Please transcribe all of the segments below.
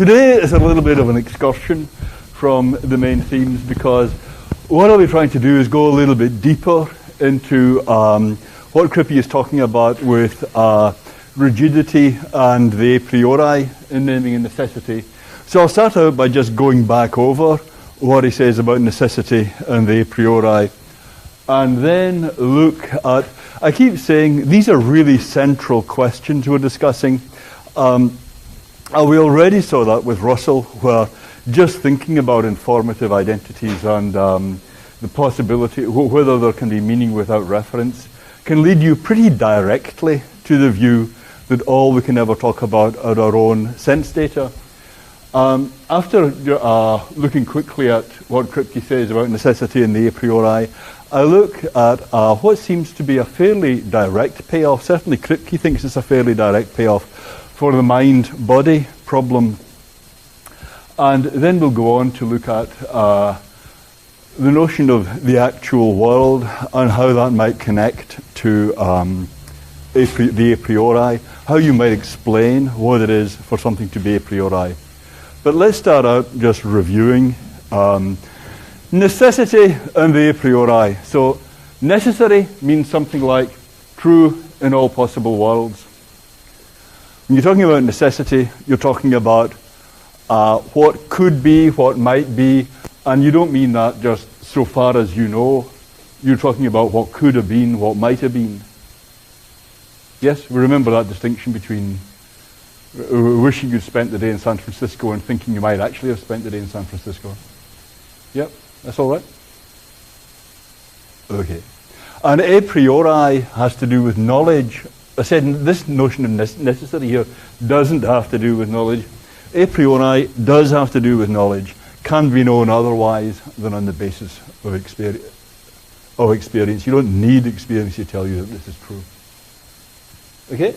Today is a little bit of an excursion from the main themes because what I'll be trying to do is go a little bit deeper into what Kripke is talking about with rigidity and the a priori in naming and necessity. So I'll start out by just going back over what he says about necessity and the a priori, and then look at, I keep saying these are really central questions we're discussing. We already saw that with Russell, where just thinking about informative identities and the possibility, whether there can be meaning without reference, can lead you pretty directly to the view that all we can ever talk about are our own sense data. After looking quickly at what Kripke says about necessity and the a priori, I look at what seems to be a fairly direct payoff. Certainly Kripke thinks it's a fairly direct payoff for the mind-body problem. And then we'll go on to look at the notion of the actual world and how that might connect to the a priori, how you might explain what it is for something to be a priori. But let's start out just reviewing necessity and the a priori. So necessary means something like true in all possible worlds. When you're talking about necessity, you're talking about what could be, what might be, and you don't mean that just so far as you know. You're talking about what could have been, what might have been. Yes, we remember that distinction between wishing you'd spent the day in San Francisco and thinking you might actually have spent the day in San Francisco. Yep, that's all right. Okay. And a priori has to do with knowledge. I said this notion of necessity here doesn't have to do with knowledge. A priori does have to do with knowledge, can be known otherwise than on the basis of experience. You don't need experience to tell you that this is true. Okay?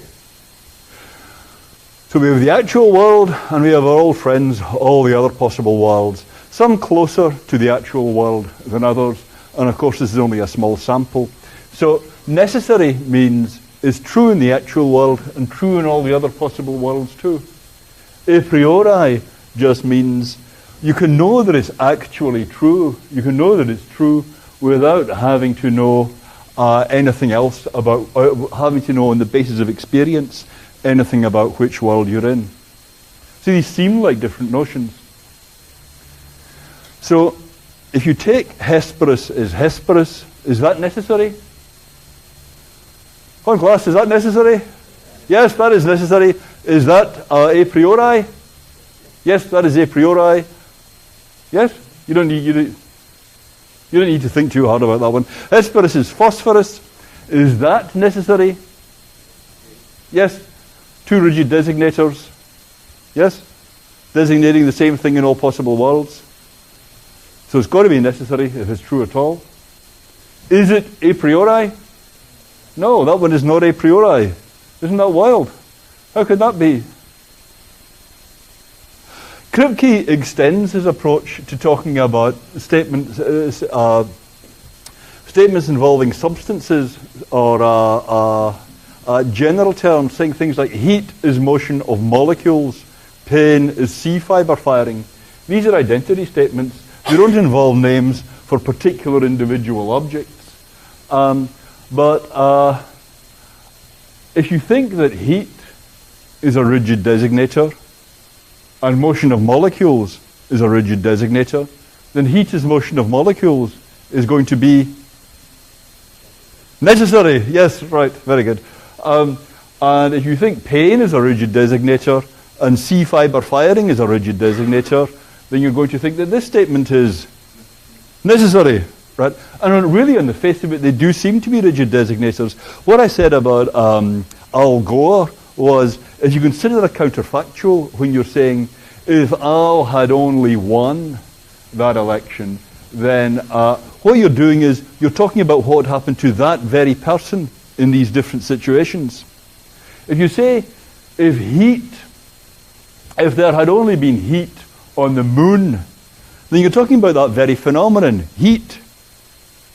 So we have the actual world and we have our old friends, all the other possible worlds, some closer to the actual world than others, and of course this is only a small sample. So necessary means is true in the actual world and true in all the other possible worlds too. A priori just means you can know that it's actually true. You can know that it's true without having to know anything else about, having to know on the basis of experience anything about which world you're in. So these seem like different notions. So if you take Hesperus as Hesperus, is that necessary? Come on, class, is that necessary? Yes, that is necessary. Is that a priori? Yes, that is a priori. Yes? You don't need to think too hard about that one. Hesperus is phosphorus. Is that necessary? Yes. Two rigid designators. Yes? Designating the same thing in all possible worlds. So it's got to be necessary if it's true at all. Is it a priori? No, that one is not a priori. Isn't that wild? How could that be? Kripke extends his approach to talking about statements involving substances or general terms, saying things like heat is motion of molecules, pain is C fiber firing. These are identity statements. They don't involve names for particular individual objects. But if you think that heat is a rigid designator and motion of molecules is a rigid designator, then heat as motion of molecules is going to be necessary. Yes, right, very good. And if you think pain is a rigid designator and C fiber firing is a rigid designator, then you're going to think that this statement is necessary. Right? And really, on the face of it, they do seem to be rigid designators. What I said about Al Gore was, if you consider a counterfactual when you're saying, if Al had only won that election, then what you're doing is you're talking about what happened to that very person in these different situations. If you say, if there had only been heat on the moon, then you're talking about that very phenomenon, heat.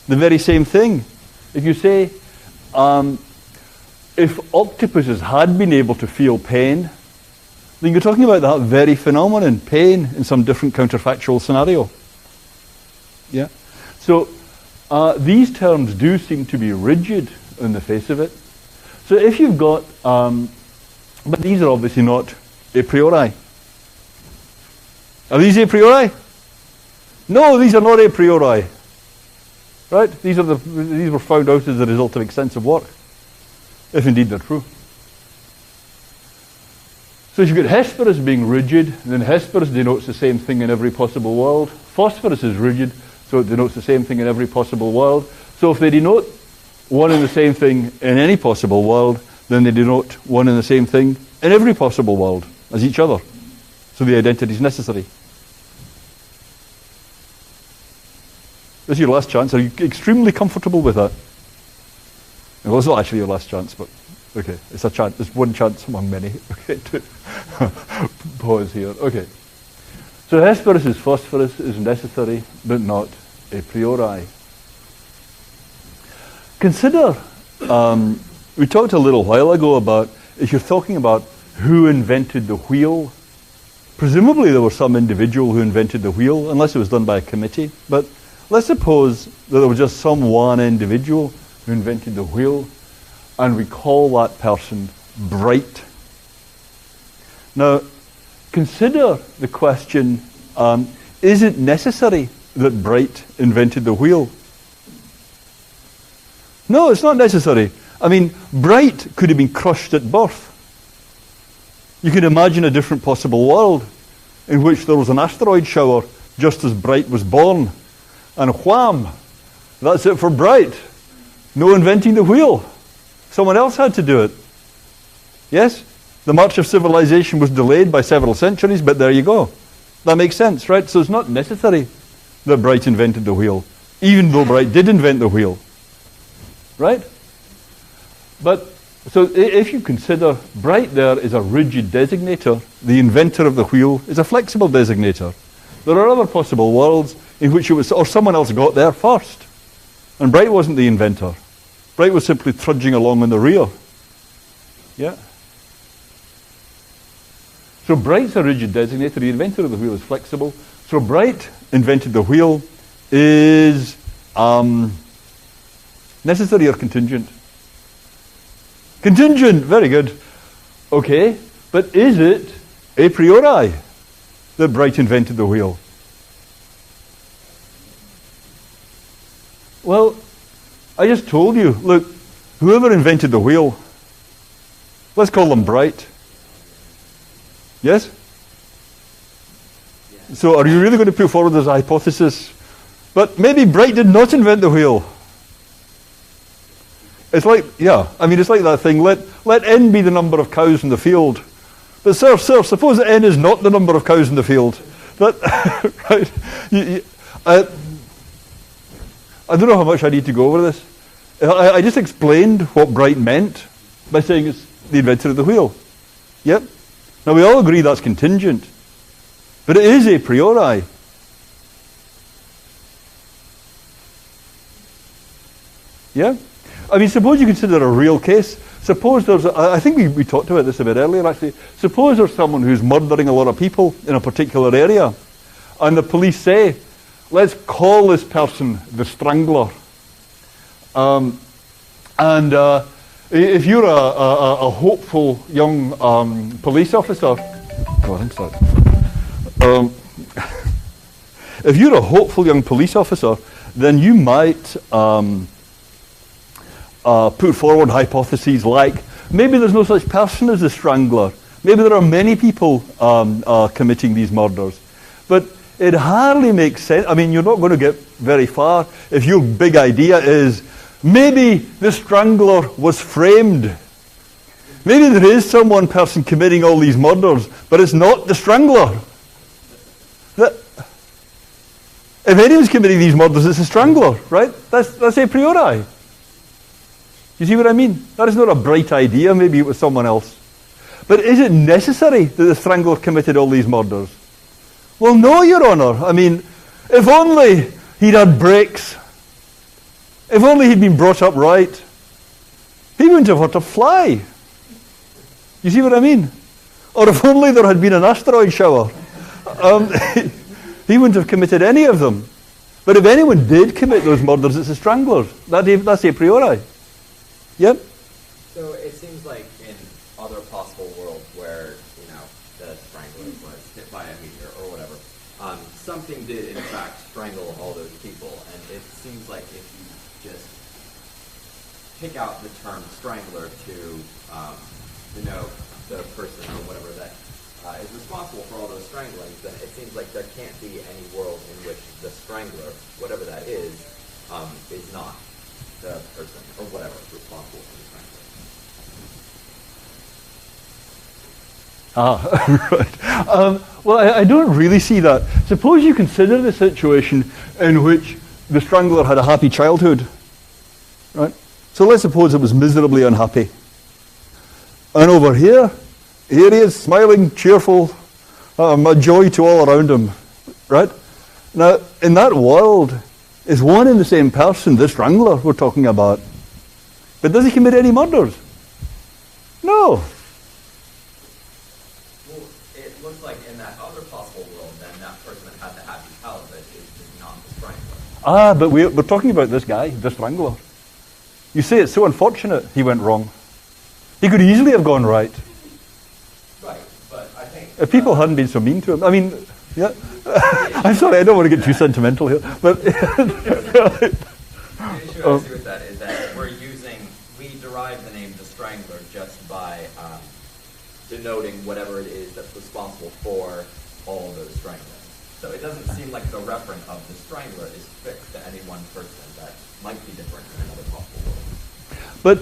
The very same thing. If you say, if octopuses had been able to feel pain, then you're talking about that very phenomenon, pain, in some different counterfactual scenario. Yeah? So these terms do seem to be rigid on the face of it. So if you've got, but these are obviously not a priori. Are these a priori? No, these are not a priori. Right? These were found out as a result of extensive work, if indeed they're true. So you've got Hesperus being rigid, then Hesperus denotes the same thing in every possible world. Phosphorus is rigid, so it denotes the same thing in every possible world. So if they denote one and the same thing in any possible world, then they denote one and the same thing in every possible world as each other. So the identity is necessary. This is your last chance. Are you extremely comfortable with that? Well, it's not actually your last chance, but okay, it's a chance. It's one chance among many. Okay, to pause here. Okay. So Hesperus' phosphorus is necessary, but not a priori. Consider, we talked a little while ago about, if you're talking about who invented the wheel, presumably there was some individual who invented the wheel, unless it was done by a committee. But let's suppose that there was just some one individual who invented the wheel, and we call that person Bright. Now, consider the question, is it necessary that Bright invented the wheel? No, it's not necessary. I mean, Bright could have been crushed at birth. You can imagine a different possible world in which there was an asteroid shower just as Bright was born. And wham! That's it for Bright. No inventing the wheel. Someone else had to do it. Yes? The march of civilization was delayed by several centuries, but there you go. That makes sense, right? So it's not necessary that Bright invented the wheel, even though Bright did invent the wheel. Right? But, so if you consider Bright there is a rigid designator, the inventor of the wheel is a flexible designator. There are other possible worlds in which it was, or someone else got there first. And Bright wasn't the inventor. Bright was simply trudging along in the rear. Yeah? So Bright's a rigid designator, the inventor of the wheel is flexible. So Bright invented the wheel is necessary or contingent? Contingent, very good. Okay, but is it a priori that Bright invented the wheel? Well, I just told you, look, whoever invented the wheel, let's call them Bright. Yes? So are you really going to put forward this hypothesis? But maybe Bright did not invent the wheel. It's like, yeah, I mean, it's like that thing, let n be the number of cows in the field. But sir, suppose that n is not the number of cows in the field. That, right? I don't know how much I need to go over this. I just explained what Bright meant by saying it's the inventor of the wheel. Yep. Now we all agree that's contingent. But it is a priori. Yeah? I mean, suppose you consider a real case. Suppose there's, I think we talked about this a bit earlier actually. Suppose there's someone who's murdering a lot of people in a particular area. And the police say, let's call this person the Strangler. If you're a hopeful young police officer, if you're a hopeful young police officer, then you might put forward hypotheses like, maybe there's no such person as a strangler. Maybe there are many people committing these murders. But it hardly makes sense. I mean, you're not going to get very far if your big idea is, maybe the strangler was framed. Maybe there is some one person committing all these murders, but it's not the strangler. If anyone's committing these murders, it's a strangler, right? That's a priori. You see what I mean? That is not a bright idea. Maybe it was someone else. But is it necessary that the strangler committed all these murders? Well, no, Your Honour. I mean, if only he'd had brakes, if only he'd been brought up right, he wouldn't have hurt a fly. You see what I mean? Or if only there had been an asteroid shower. He wouldn't have committed any of them. But if anyone did commit those murders, it's the stranglers. That's a priori. Yep. So it seems like in other possible worlds where, the strangler was hit by a meteor or whatever, something did in fact strangle all those people, and it seems like if you just pick out the term strangler to denote the person or whatever that is responsible for all those stranglings, then it seems like there can't be any world in which the strangler, whatever that is not the person or whatever responsible for the strangling. Right. Well, I don't really see that. Suppose you consider the situation in which the strangler had a happy childhood, right? So let's suppose it was miserably unhappy. And over here he is, smiling, cheerful, a joy to all around him, right? Now, in that world, is one and the same person, the strangler we're talking about. But does he commit any murders? No. Well, it looks like in that other possible world, then that person that had the happy childhood is just not the strangler. But we're talking about this guy, the strangler. You say it's so unfortunate he went wrong. He could easily have gone right. Right, but I think... If people hadn't been so mean to him. I mean, yeah. I'm sorry, I don't want to get too sentimental here. But the issue I see with that is that we derive the name the strangler just by denoting whatever it is that's responsible for all those stranglings. So it doesn't seem like the referent of the strangler is fixed to any one person. That might be different in another possible world. But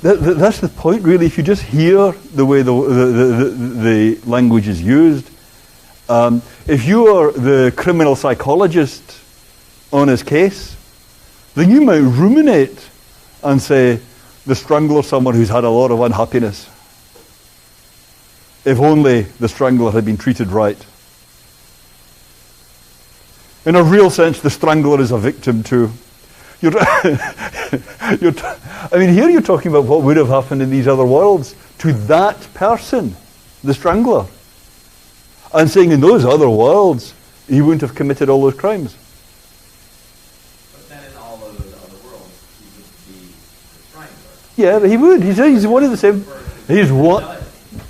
that's the point, really. If you just hear the way the language is used, if you are the criminal psychologist on his case, then you might ruminate and say, the strangler is someone who's had a lot of unhappiness. If only the strangler had been treated right. In a real sense, the strangler is a victim too. Here you're talking about what would have happened in these other worlds to that person, the strangler. And saying in those other worlds, he wouldn't have committed all those crimes. But then in all of those other worlds, he would be the strangler. Yeah, he would. He's one of the same. He's one.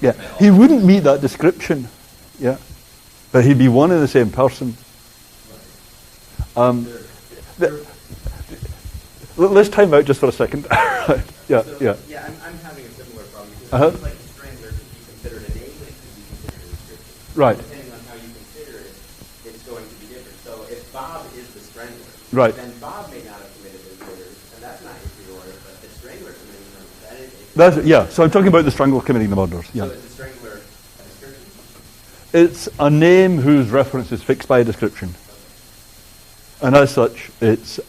Yeah, he wouldn't meet that description. Yeah, but he'd be one and the same person. Let's time out just for a second. Right. Yeah, so, yeah. Yeah, I'm having a similar problem. Because it seems like the strangler could be considered a name, and it could be considered a description. Right. Depending on how you consider it, it's going to be different. So if Bob is the strangler, Right. then Bob may not have committed those murders, and that's not a priori, but the strangler committing them, that is a priori. Yeah, so I'm talking about the strangler committing the murders. Yeah. So is the strangler a description? It's a name whose reference is fixed by a description. And as such, it's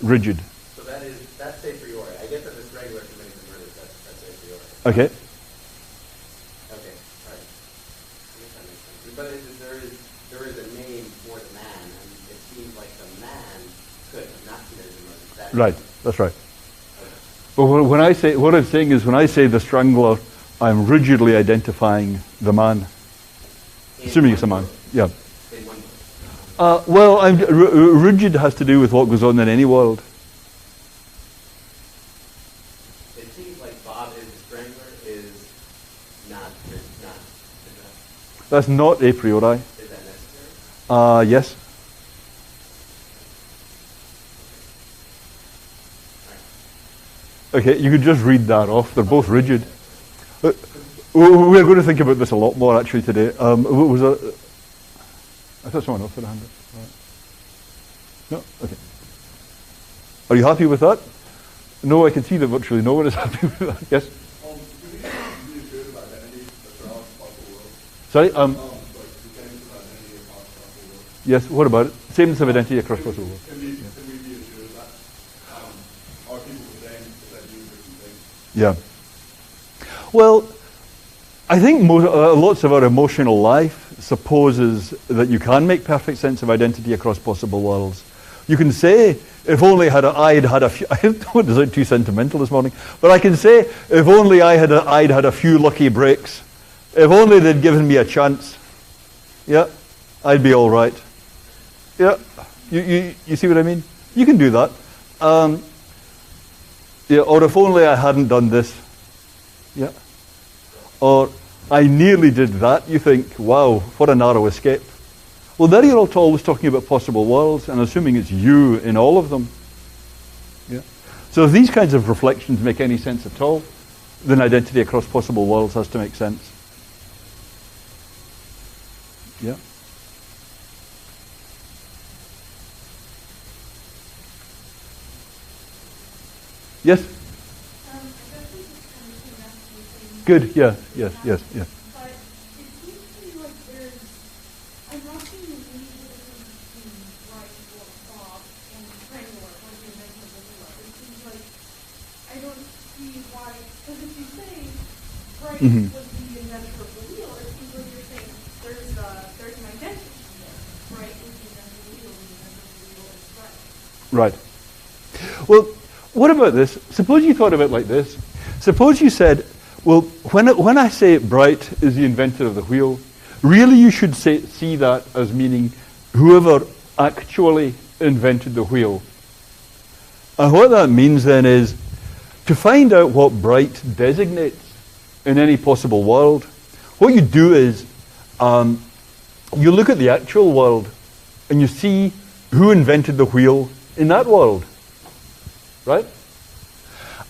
rigid. So that's a priori. I get that the strangler committing the murders, that's a priori. Okay. Okay, all right. I guess that makes sense. But there is a name for the man, and it seems like the man could have not committed the murders. Right, that's right. But what I'm saying is when I say the strangler, I'm rigidly identifying the man. Assuming it's a man. Yeah. Well, rigid has to do with what goes on in any world. It seems like Bob is the strangler is not. That's not a priori. Is that necessary? Yes. Okay, you could just read that off. They're both rigid. We're going to think about this a lot more actually today. I thought someone else had a hand up. Right. No? Okay. Are you happy with that? No, I can see that virtually no one is happy with that. Yes? Sorry? Yes, what about it? Sameness of identity across possible worlds. Can we be assured that are people the same if they do different things? Yeah. Well, I think lots of our emotional life supposes that you can make perfect sense of identity across possible worlds. You can say, if only I'd had a few, I don't want to sound too sentimental this morning, but I can say, if only I'd had a few lucky breaks, if only they'd given me a chance, yeah, I'd be all right. Yeah, you see what I mean? You can do that. Yeah, or if only I hadn't done this. Yeah. Or I nearly did that. You think, wow, what a narrow escape. Well, there you're always talking about possible worlds, and assuming it's you in all of them. Yeah. So if these kinds of reflections make any sense at all, then identity across possible worlds has to make sense. Yeah. Yes? Good, yeah, yes. But it seems to me like I'm not seeing any difference between Bright or Bob and Strangler or the invention of the wheel. It seems like I don't see why, because if you say Bright was the inventor of the wheel, it seems like you're saying there's an identity there. Bright is the inventor of the wheel, and the inventor of the wheel is Bright. Right. Well, what about this? Suppose you thought of it like this. Suppose you said, well, when I say Bright is the inventor of the wheel, really you should see that as meaning whoever actually invented the wheel. And what that means then is, to find out what Bright designates in any possible world, what you do is, you look at the actual world and you see who invented the wheel in that world. Right?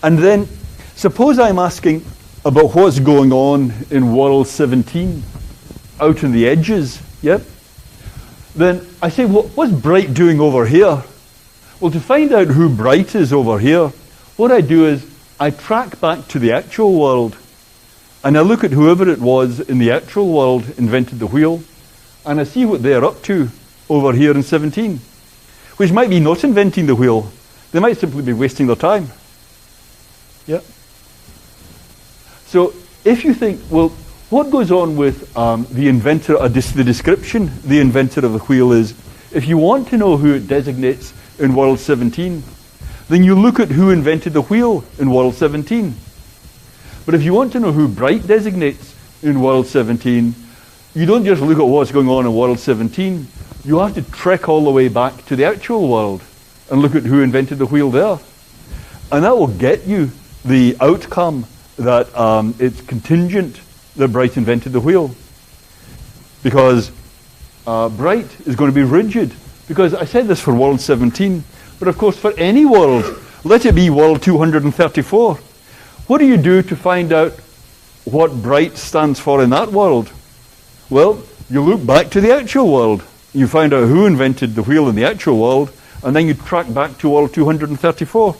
And then, suppose I'm asking about what's going on in world 17, out in the edges, yep? Then I say, well, what's Bright doing over here? Well, to find out who Bright is over here, what I do is I track back to the actual world, and I look at whoever it was in the actual world invented the wheel, and I see what they're up to over here in 17, which might be not inventing the wheel. They might simply be wasting their time. Yeah. So if you think, well, what goes on with the inventor, the description, the inventor of the wheel is, if you want to know who it designates in world 17, then you look at who invented the wheel in world 17. But if you want to know who Bright designates in world 17, you don't just look at what's going on in world 17. You have to trek all the way back to the actual world and look at who invented the wheel there. And that will get you the outcome that it's contingent that Bright invented the wheel. Because Bright is going to be rigid. Because I said this for world 17, but of course for any world, let it be world 234. What do you do to find out what Bright stands for in that world? Well, you look back to the actual world. You find out who invented the wheel in the actual world, and then you track back to world 234.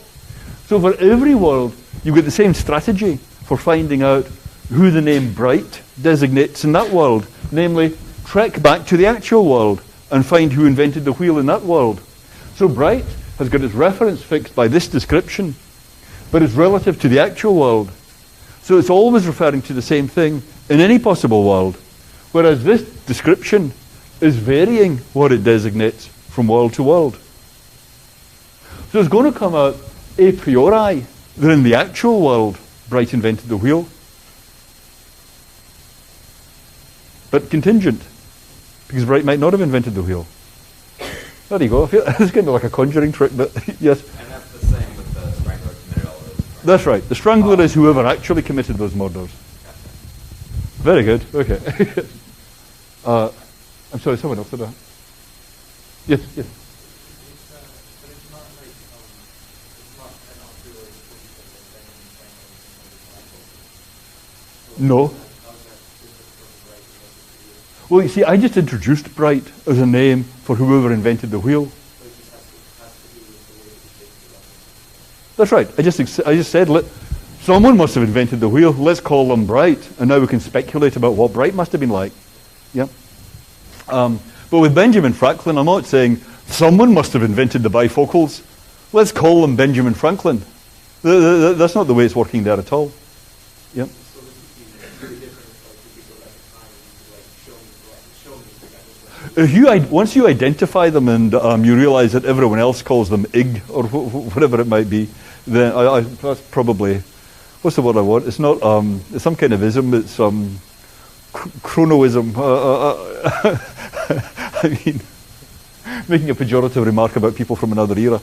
So for every world, you get the same strategy for finding out who the name Bright designates in that world. Namely, trek back to the actual world and find who invented the wheel in that world. So Bright has got its reference fixed by this description, but it's relative to the actual world. So it's always referring to the same thing in any possible world, whereas this description is varying what it designates from world to world. So it's going to come out a priori that in the actual world, Bright invented the wheel. But contingent, because Bright might not have invented the wheel. There you go. I feel it's kind of like a conjuring trick, but yes. And that's the same with the strangler committed all those murders. That's right. The strangler is whoever actually committed those murders. Very good. Okay. I'm sorry, someone else did that. Yes, yes. No. Well, you see, I just introduced Bright as a name for whoever invented the wheel. That's right. I just said, someone must have invented the wheel. Let's call them Bright, and now we can speculate about what Bright must have been like. Yeah. But with Benjamin Franklin, I'm not saying someone must have invented the bifocals. Let's call them Benjamin Franklin. That's not the way it's working there at all. Yeah. once you identify them and you realize that everyone else calls them ig or whatever it might be, then that's probably, what's the word I want? It's not, it's some kind of ism, it's chronoism. I mean, making a pejorative remark about people from another era.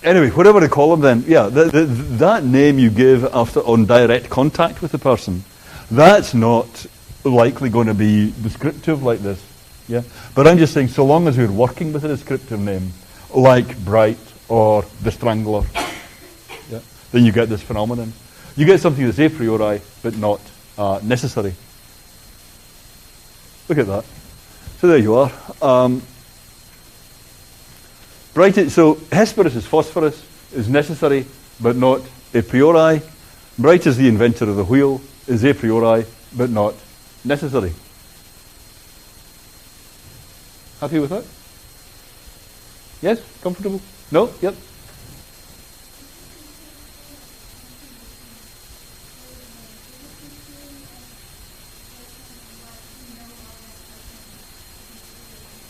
Anyway, whatever they call them then, yeah, that name you give after on direct contact with the person, that's not likely going to be descriptive like this. Yeah, but I'm just saying, so long as we're working with a descriptive name, like Bright or the Strangler, yeah, then you get this phenomenon. You get something that's a priori, but not necessary. Look at that. So there you are. Bright. So Hesperus is phosphorus, is necessary, but not a priori. Bright is the inventor of the wheel, is a priori, but not necessary. Happy with that? Yes? Comfortable? No? Yep.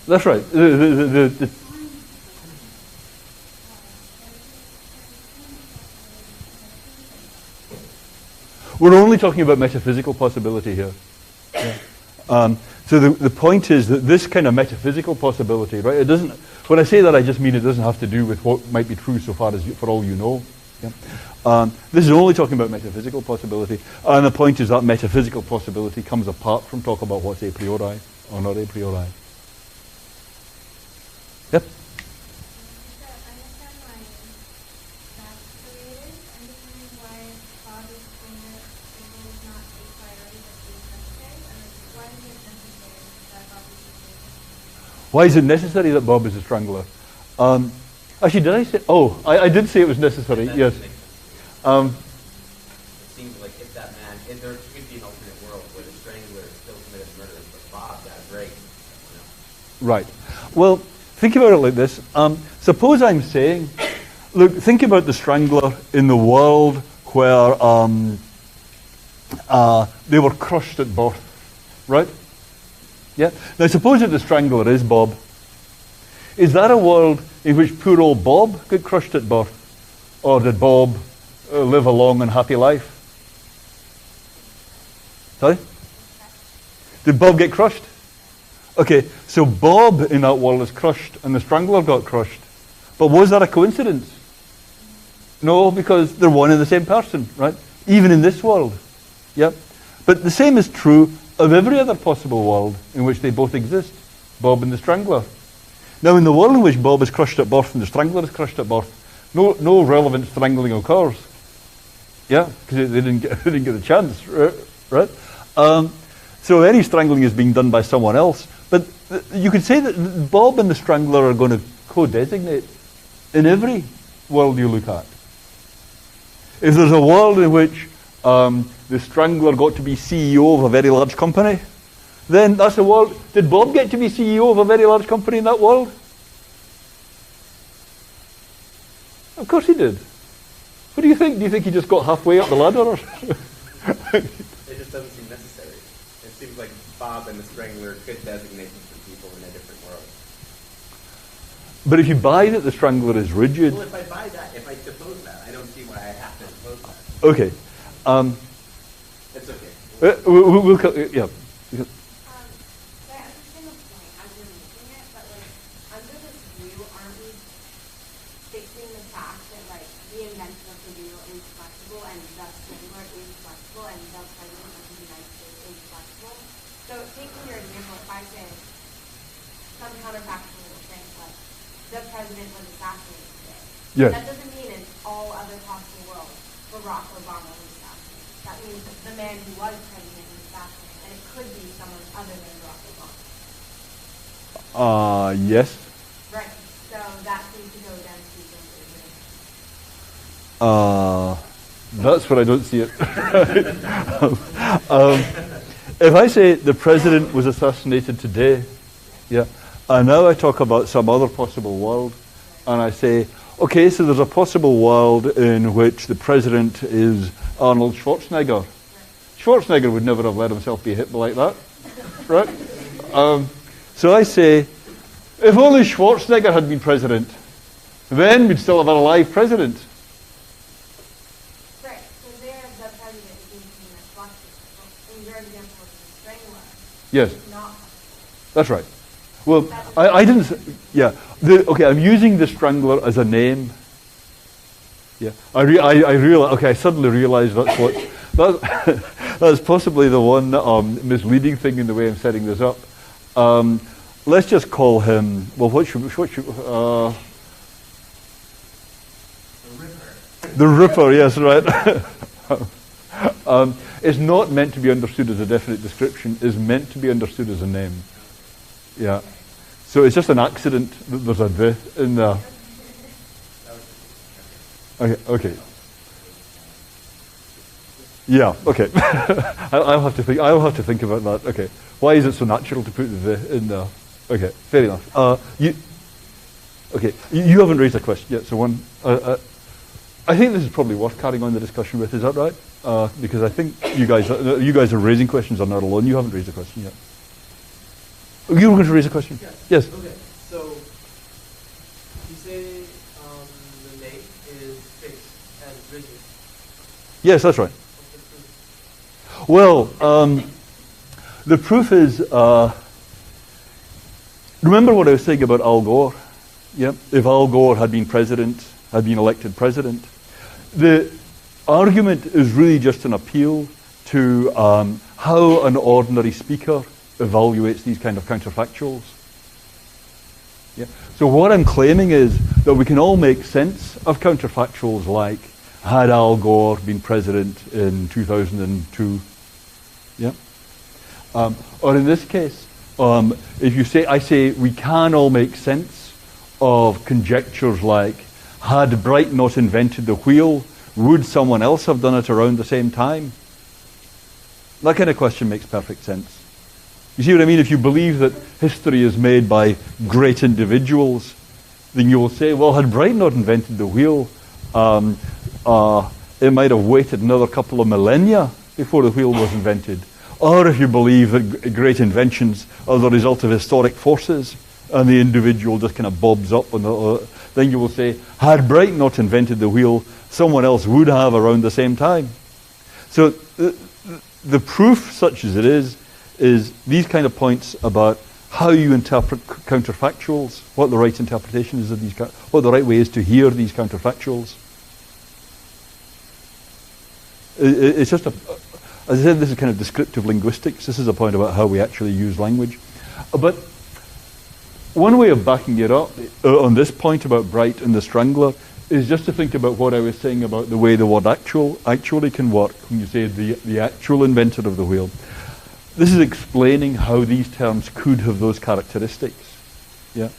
That's right. We're only talking about metaphysical possibility here. Yeah. So the point is that this kind of metaphysical possibility, right? It doesn't. When I say that, I just mean it doesn't have to do with what might be true so far as for all you know. Yeah. This is only talking about metaphysical possibility, and the point is that metaphysical possibility comes apart from talk about what's a priori or not a priori. Yep. Why is it necessary that Bob is a strangler? Actually, did I say? Oh, I did say it was necessary. Yes. It seems like if that man, if there could be an alternate world where the strangler still committed murder, but Bob got a break. Right. Well, think about it like this. Suppose I'm saying, look, think about the strangler in the world where they were crushed at birth, right? Yeah. Now, suppose that the strangler is Bob. Is that a world in which poor old Bob got crushed at birth? Or did Bob live a long and happy life? Sorry? Did Bob get crushed? Okay, so Bob in that world is crushed and the strangler got crushed. But was that a coincidence? No, because they're one and the same person, right? Even in this world. Yep. But the same is true of every other possible world in which they both exist, Bob and the strangler. Now, in the world in which Bob is crushed at birth and the strangler is crushed at birth, no relevant strangling occurs. Yeah, because they didn't get a chance, right? So any strangling is being done by someone else. But you could say that Bob and the strangler are going to co-designate in every world you look at. If there's a world in which the strangler got to be CEO of a very large company, then that's a world. Did Bob get to be CEO of a very large company in that world? Of course he did. What do you think? Do you think he just got halfway up the ladder? It just doesn't seem necessary. It seems like Bob and the strangler could designate different people in a different world. But if you buy that the strangler is rigid... Well, if I buy that, if I suppose that, I don't see why I have to suppose that. Okay. It's okay. Yeah. I understand the point as you're making it, but like under this view, aren't we fixing the fact that like the invention of the wheel is flexible and the strangler is flexible and the president of the United States is flexible? So taking your example, if I say some counterfactual thing like the president was assassinated today, Yes. that doesn't mean in all other possible worlds Barack Obama was assassinated. That means the man who was president was assassinated, and it could be someone other than Barack Obama. Yes. Right. So that seems to go against the That's where I don't see it. If I say the president was assassinated today, yeah, and now I talk about some other possible world, and I say, okay, so there's a possible world in which the president is Arnold Schwarzenegger. Schwarzenegger would never have let himself be hit like that, right? So I say, if only Schwarzenegger had been president, then we'd still have an alive president. Right. So there, the president is being seen as Washington. In your example of the strangler, Yes, it's not. that's right. Well, I didn't say, yeah. Okay, I'm using the strangler as a name. Yeah, I suddenly realized that's possibly the one misleading thing in the way I'm setting this up. Let's just call him, well, what should the Ripper, yes, right. It's not meant to be understood as a definite description. It's meant to be understood as a name. Yeah. So it's just an accident that there's a "the" in there. Okay. Yeah. Okay. I'll have to think. I'll have to think about that. Okay. Why is it so natural to put the "the" in there? Okay. Fair enough. You haven't raised a question yet. So one. I think this is probably worth carrying on the discussion with. Is that right? Because I think you guys are raising questions. I'm not alone. You haven't raised a question yet. You were going to raise a question? Yes. Okay, so you say the name is fixed and rigid. Yes, that's right. What's the proof? Well, the proof is, remember what I was saying about Al Gore? Yeah. If Al Gore had been elected president, the argument is really just an appeal to how an ordinary speaker evaluates these kind of counterfactuals. Yeah. So what I'm claiming is that we can all make sense of counterfactuals like, had Al Gore been president in 2002? Yeah. Or in this case, I say we can all make sense of conjectures like, had Bright not invented the wheel, would someone else have done it around the same time? That kind of question makes perfect sense. You see what I mean? If you believe that history is made by great individuals, then you will say, well, had Bright not invented the wheel, it might have waited another couple of millennia before the wheel was invented. Or if you believe that great inventions are the result of historic forces and the individual just kind of bobs up, then you will say, had Bright not invented the wheel, someone else would have around the same time. So the proof, such as it is these kind of points about how you interpret counterfactuals, what the right interpretation is of these, what the right way is to hear these counterfactuals. It's just as I said, this is kind of descriptive linguistics. This is a point about how we actually use language. But one way of backing it up on this point about Bright and the Strangler is just to think about what I was saying about the way the word actually can work when you say the actual inventor of the wheel. This is explaining how these terms could have those characteristics. Yeah.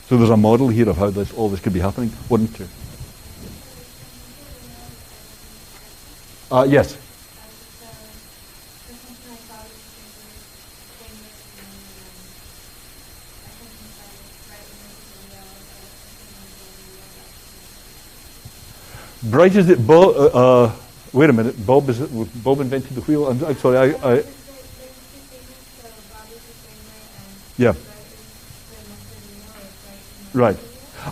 So there's a model here of how all this could be happening. 1 and 2. Yes. Bright is it? Wait a minute. Bob invented the wheel. I'm sorry. Yeah. Right.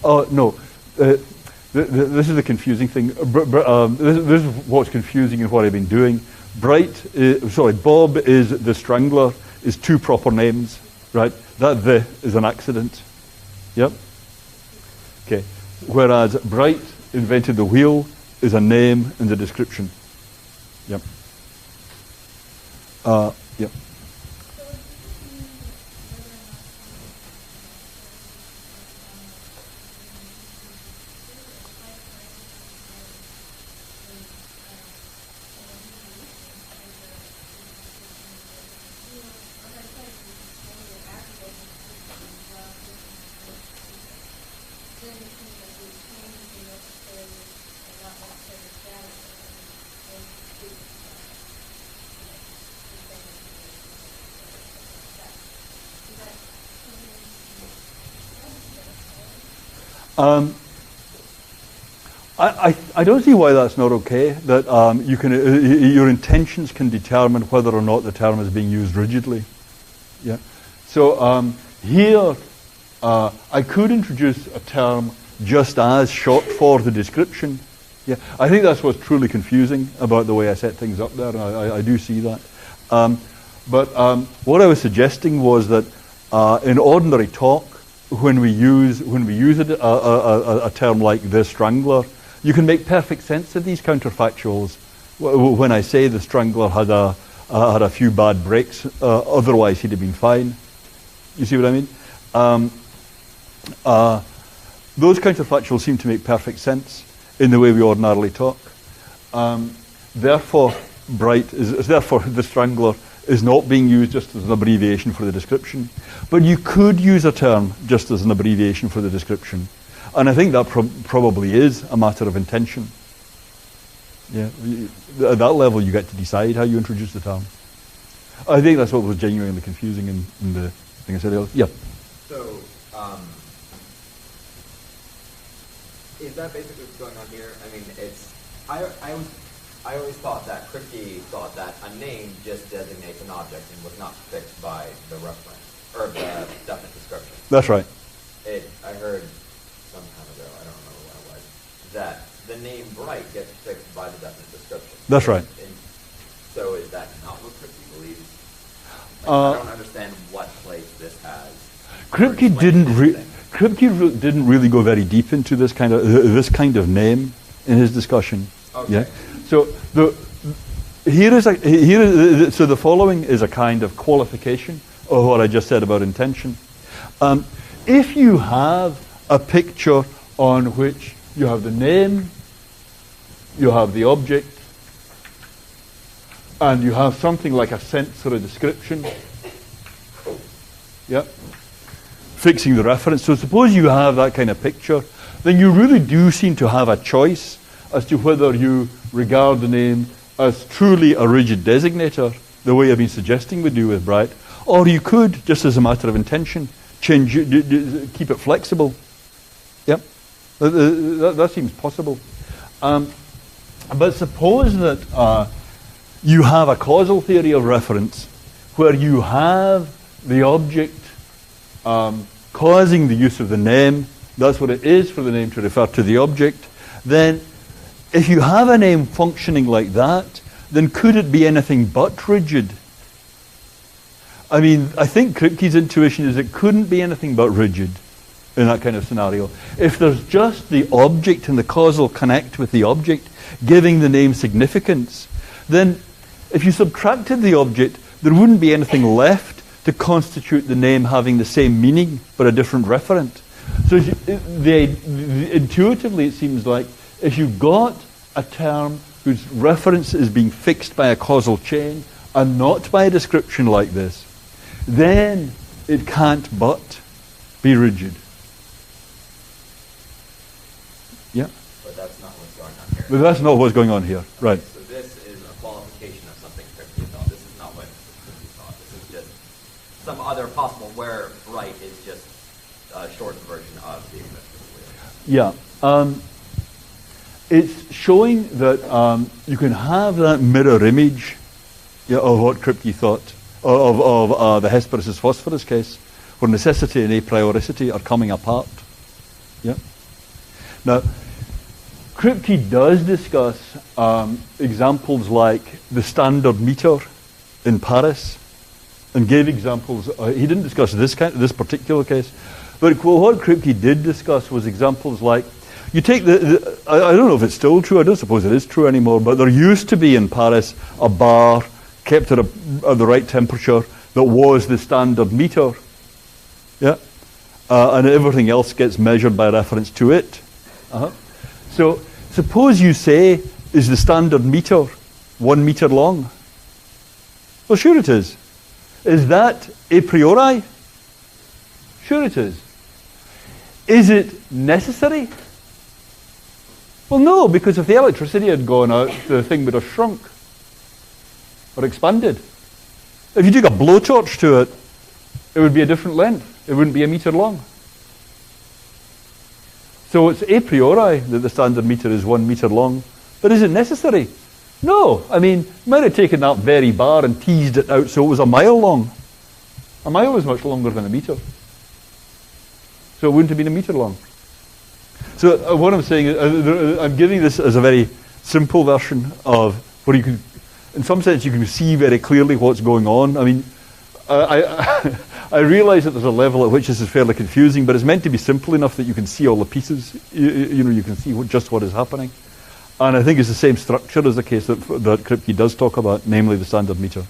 Oh no. This is the confusing thing. This is what's confusing in what I've been doing. Bob is the Strangler is 2 proper names, right? That "the" is an accident. Yep. Okay. Whereas Bright invented the wheel is a name and a description. Yep. Yep. I don't see why that's not okay. That you can your intentions can determine whether or not the term is being used rigidly. Yeah. So here I could introduce a term just as short for the description. Yeah. I think that's what's truly confusing about the way I set things up there. And I do see that. But what I was suggesting was that in ordinary talk, when we use a term like the strangler, you can make perfect sense of these counterfactuals. When I say the strangler had a few bad breaks, otherwise he'd have been fine. You see what I mean? Those counterfactuals seem to make perfect sense in the way we ordinarily talk. Therefore, the strangler is not being used just as an abbreviation for the description. But you could use a term just as an abbreviation for the description. And I think that probably is a matter of intention. Yeah, at that level you get to decide how you introduce the term. I think that's what was genuinely confusing in the thing I said earlier. Yeah. So, is that basically what's going on here? I mean, I always thought that Kripke thought that a name just designates an object and was not fixed by the reference or the definite description. That's right. I heard some time ago, I don't remember when it was, that the name Bright gets fixed by the definite description. That's right. So is that not what Kripke believes? I don't understand what place this has. Kripke didn't really go very deep into this kind of name in his discussion. Okay. Yeah. So the following is a kind of qualification of what I just said about intention. If you have a picture on which you have the name, you have the object, and you have something like a sense or a description, yeah, fixing the reference. So suppose you have that kind of picture, then you really do seem to have a choice as to whether you regard the name as truly a rigid designator, the way I've been suggesting we do with Bright, or you could, just as a matter of intention, keep it flexible. Yep, that seems possible. But suppose that you have a causal theory of reference where you have the object causing the use of the name. That's what it is for the name to refer to the object. Then if you have a name functioning like that, then could it be anything but rigid? I mean, I think Kripke's intuition is it couldn't be anything but rigid in that kind of scenario. If there's just the object and the causal connect with the object, giving the name significance, then if you subtracted the object, there wouldn't be anything left to constitute the name having the same meaning but a different referent. So intuitively it seems like if you've got a term whose reference is being fixed by a causal chain and not by a description like this, then it can't but be rigid. Yeah? But that's not what's going on here. But that's not what's going on here. Right. So this is a qualification of something Kripke thought. This is not what Kripke thought. This is just some other possible where Bright is just a shortened version of the existence. Yeah. It's showing that you can have that mirror image of what Kripke thought of the Hesperus-Phosphorus case, where necessity and a prioricity are coming apart. Yeah. Now, Kripke does discuss examples like the standard meter in Paris, and gave examples. He didn't discuss this particular case, but what Kripke did discuss was examples like, you take I don't know if it's still true, I don't suppose it is true anymore, but there used to be in Paris a bar kept at the right temperature that was the standard meter. Yeah? And everything else gets measured by reference to it. So suppose you say, is the standard meter 1 meter long? Well, sure it is. Is that a priori? Sure it is. Is it necessary? Well, no, because if the electricity had gone out, the thing would have shrunk or expanded. If you took a blowtorch to it, it would be a different length. It wouldn't be 1 meter long. So it's a priori that the standard meter is 1 meter long. But is it necessary? No. I mean, you might have taken that very bar and teased it out so it was a mile long. A mile is much longer than a meter. So it wouldn't have been a meter long. So what I'm saying is, I'm giving this as a very simple version of where you can, in some sense, you can see very clearly what's going on. I mean, I realize that there's a level at which this is fairly confusing, but it's meant to be simple enough that you can see all the pieces. You can see just what is happening. And I think it's the same structure as the case that Kripke does talk about, namely the standard meter.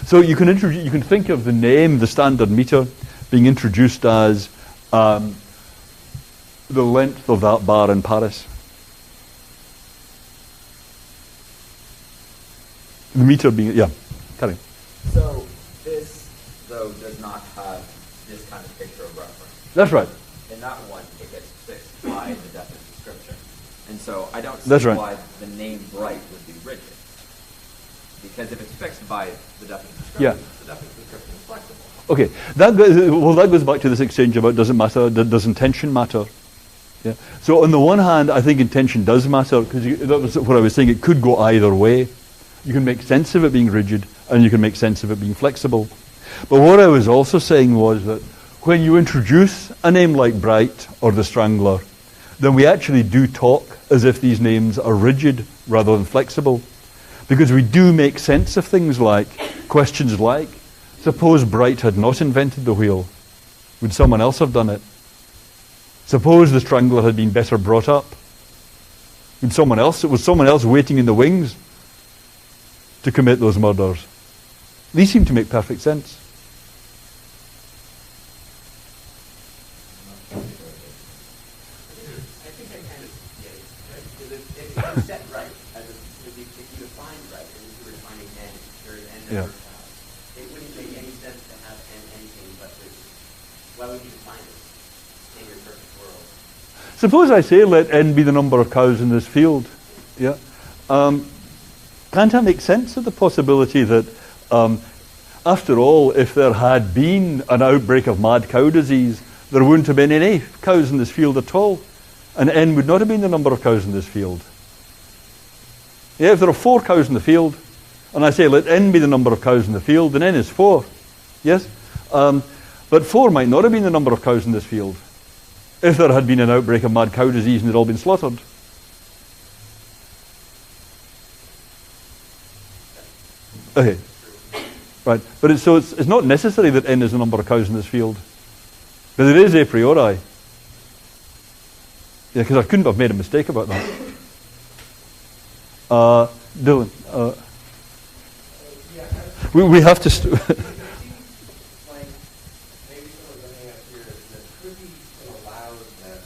So you can think of the name, the standard meter, being introduced as the length of that bar in Paris. The meter being, yeah, carry on. So this, though, does not have this kind of picture of reference. That's right. In that one, it gets fixed by the definite description. And so I don't see That's right. why the name bright would be rigid. Because if it's fixed by the definite description, Yeah. the definite description is flexible. Okay, that goes back to this exchange about does it matter, does intention matter? Yeah. So on the one hand, I think intention does matter, because that was what I was saying, it could go either way. You can make sense of it being rigid, and you can make sense of it being flexible. But what I was also saying was that when you introduce a name like Bright or the Strangler, then we actually do talk as if these names are rigid rather than flexible. Because we do make sense of things like, questions like, suppose Bright had not invented the wheel. Would someone else have done it? Suppose the Strangler had been better brought up. Was someone else waiting in the wings to commit those murders? These seem to make perfect sense. I think I kind of get it, right? Because if you set right, if you define right, as if you were defining n, there is n Yeah. number of tiles, it wouldn't make any sense to have n anything but rigid. Why would you define it in your perfect world? Suppose I say let n be the number of cows in this field. Yeah. Can't I make sense of the possibility that, after all, if there had been an outbreak of mad cow disease, there wouldn't have been any cows in this field at all, and n would not have been the number of cows in this field. Yeah, if there are 4 cows in the field, and I say let n be the number of cows in the field, then n is 4. Yes? But 4 might not have been the number of cows in this field if there had been an outbreak of mad cow disease and they'd all been slaughtered. Okay. Right. But it's not necessary that n is the number of cows in this field. But it is a priori. Yeah, because I couldn't have made a mistake about that. Dylan. We have to... Like, maybe someone looking at here that could be allowed that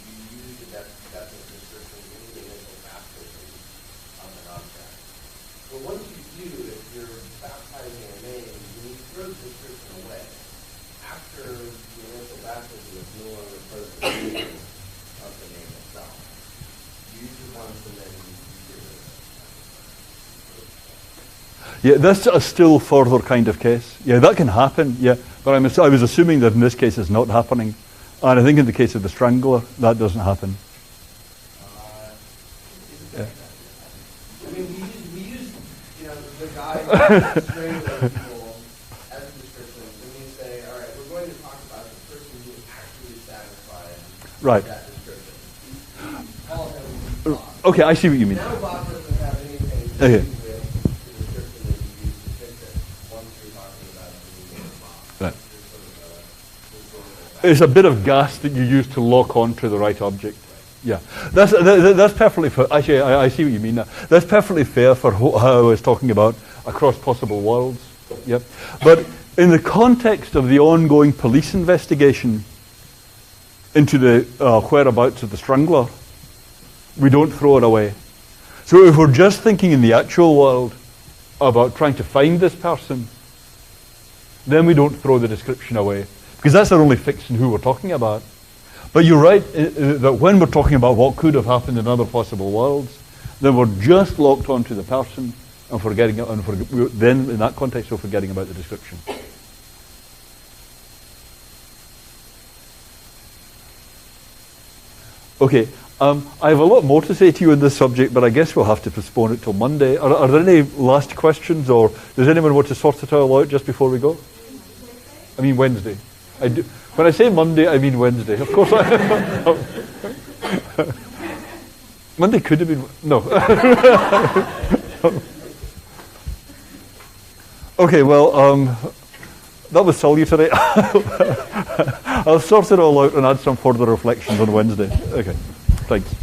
you use the definite description in the initial baptism of an object. But once you do, if you're baptizing a name, you throw the description away. After the initial baptism, it's no longer part of the meaning of the name itself. You use it once and then you get rid of it. Yeah, that's a still further kind of case. Yeah, that can happen, yeah. But I was assuming that in this case it's not happening. And I think in the case of the Strangler, that doesn't happen. Yeah. I mean, we use the guy Strangler people as a description. When we say, all right, we're going to talk about the person who actually satisfied Right. that description. We call him Bob. Okay, I see what you mean. Now Bob doesn't have anything to Okay. do with the description that you use to fix it once you're talking about the name of Bob. Right. There's sort of a historical It's a bit of gas that you use to lock onto the right object. Yeah, that's perfectly fair. Actually, I see what you mean now. That's perfectly fair for how I was talking about across possible worlds. Yep. But in the context of the ongoing police investigation into the whereabouts of the Strangler, we don't throw it away. So if we're just thinking in the actual world about trying to find this person, then we don't throw the description away, because that's our only fix in who we're talking about. But you're right that when we're talking about what could have happened in other possible worlds, then we're just locked onto the person and forgetting it, and then in that context we're forgetting about the description. Okay. I have a lot more to say to you on this subject, but I guess we'll have to postpone it till Monday. Are there any last questions, or does anyone want to sort it all out just before we go? I mean Wednesday. I do. When I say Monday, I mean Wednesday. Of course, Monday could have been no. Okay, well, that was salutary. I'll sort it all out and add some further reflections on Wednesday. Okay, thanks.